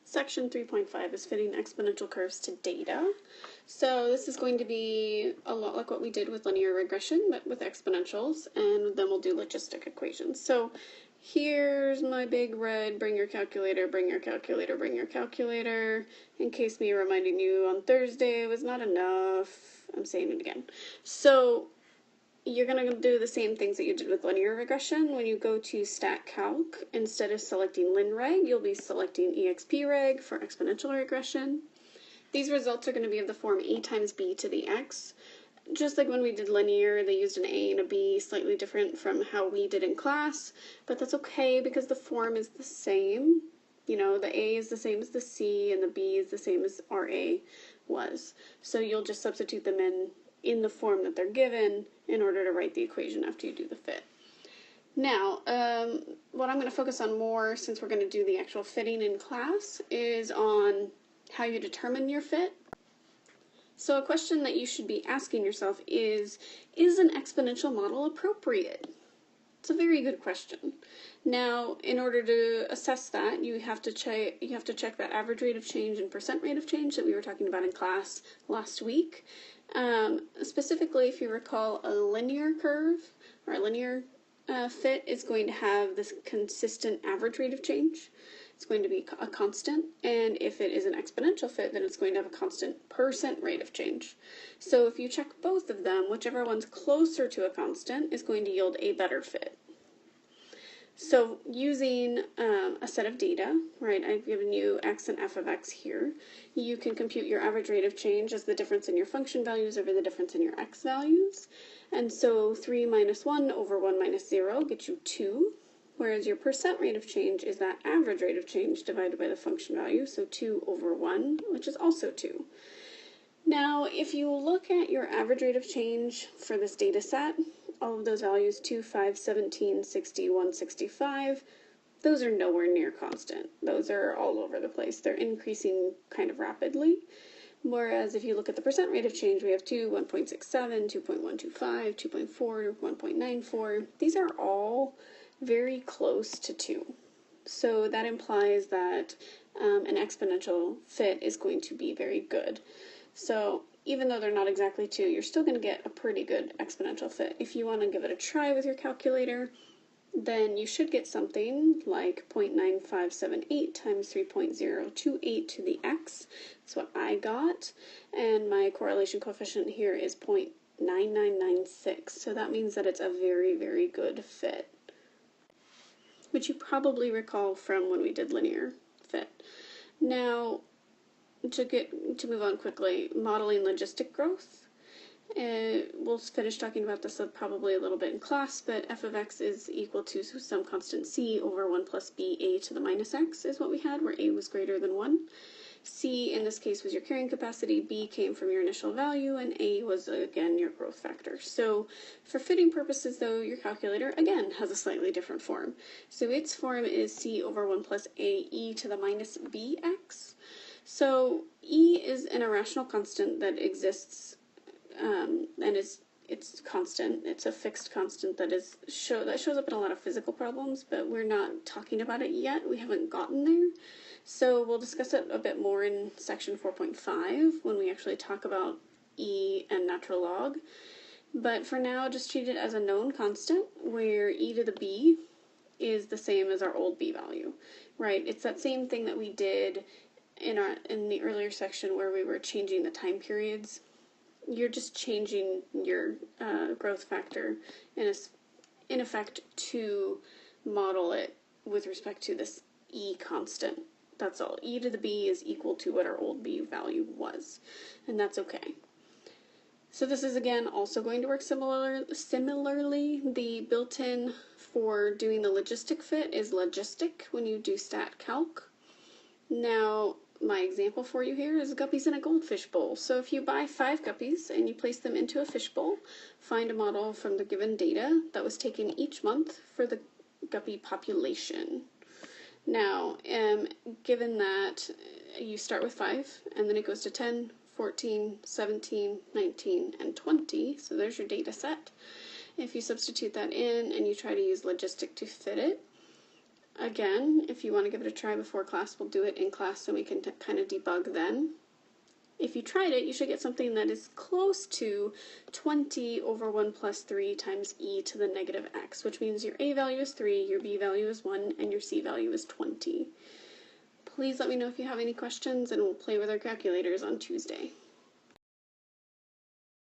Section 3.5 is fitting exponential curves to data. So this is going to be a lot like what we did with linear regression, but with exponentials, and then we'll do logistic equations. So here's my big red, bring your calculator, bring your calculator, bring your calculator. In case me reminding you on Thursday was not enough, I'm saying it again. So you're going to do the same things that you did with linear regression. When you go to stat calc, instead of selecting linreg, you'll be selecting expreg for exponential regression. These results are going to be of the form a times b to the x. Just like when we did linear, they used an a and a b, slightly different from how we did in class, but that's okay because the form is the same. You know, the a is the same as the c, and the b is the same as our a was. So you'll just substitute them in the form that they're given in order to write the equation after you do the fit. Now, what I'm going to focus on more, since we're going to do the actual fitting in class, is on how you determine your fit. So a question that you should be asking yourself is an exponential model appropriate? It's a very good question. Now, in order to assess that, you have to check that average rate of change and percent rate of change that we were talking about in class last week. Specifically, if you recall, a linear curve or a linear fit is going to have this consistent average rate of change. It's going to be a constant, and if it is an exponential fit, then it's going to have a constant percent rate of change. So if you check both of them, whichever one's closer to a constant is going to yield a better fit. So using a set of data, right, I've given you x and f of x here, you can compute your average rate of change as the difference in your function values over the difference in your x values. And so 3 minus 1 over 1 minus 0 gets you 2, whereas your percent rate of change is that average rate of change divided by the function value, so 2 over 1, which is also 2. Now, if you look at your average rate of change for this data set, all of those values, 2, 5, 17, 60, 165, those are nowhere near constant. Those are all over the place. They're increasing kind of rapidly. Whereas if you look at the percent rate of change, we have 2, 1.67, 2.125, 2.4, 1.94. These are all very close to 2. So that implies that an exponential fit is going to be very good. So even though they're not exactly 2, you're still going to get a pretty good exponential fit. If you want to give it a try with your calculator, then you should get something like 0.9578 times 3.028 to the x. That's what I got. And my correlation coefficient here is 0.9996. So that means that it's a very, very good fit, which you probably recall from when we did linear fit. Now, to move on quickly, modeling logistic growth. We'll finish talking about this probably a little bit in class, but f of x is equal to some constant c over 1 plus b a to the minus x is what we had, where a was greater than 1. C in this case was your carrying capacity, b came from your initial value, and a was again your growth factor. So for fitting purposes though, your calculator again has a slightly different form. So its form is c over 1 plus a e to the minus bx. So e is an irrational constant that exists, and it's constant. It's a fixed constant that shows up in a lot of physical problems, but we're not talking about it yet. We haven't gotten there. So we'll discuss it a bit more in section 4.5 when we actually talk about e and natural log. But for now, just treat it as a known constant where e to the b is the same as our old b value, right? It's that same thing that we did in the earlier section where we were changing the time periods. You're just changing your growth factor in effect to model it with respect to this e constant. That's all. E to the b is equal to what our old b value was, and that's okay. So this is again also going to work similarly. The built-in for doing the logistic fit is logistic when you do stat calc. Now, my example for you here is guppies in a goldfish bowl. So if you buy 5 guppies and you place them into a fish bowl, find a model from the given data that was taken each month for the guppy population. Now, given that you start with 5 and then it goes to 10, 14, 17, 19, and 20, so there's your data set. If you substitute that in and you try to use logistic to fit it, again, if you want to give it a try before class, we'll do it in class so we can kind of debug then. If you tried it, you should get something that is close to 20 over 1 plus 3 times e to the negative x, which means your a value is 3, your b value is 1, and your c value is 20. Please let me know if you have any questions, and we'll play with our calculators on Tuesday.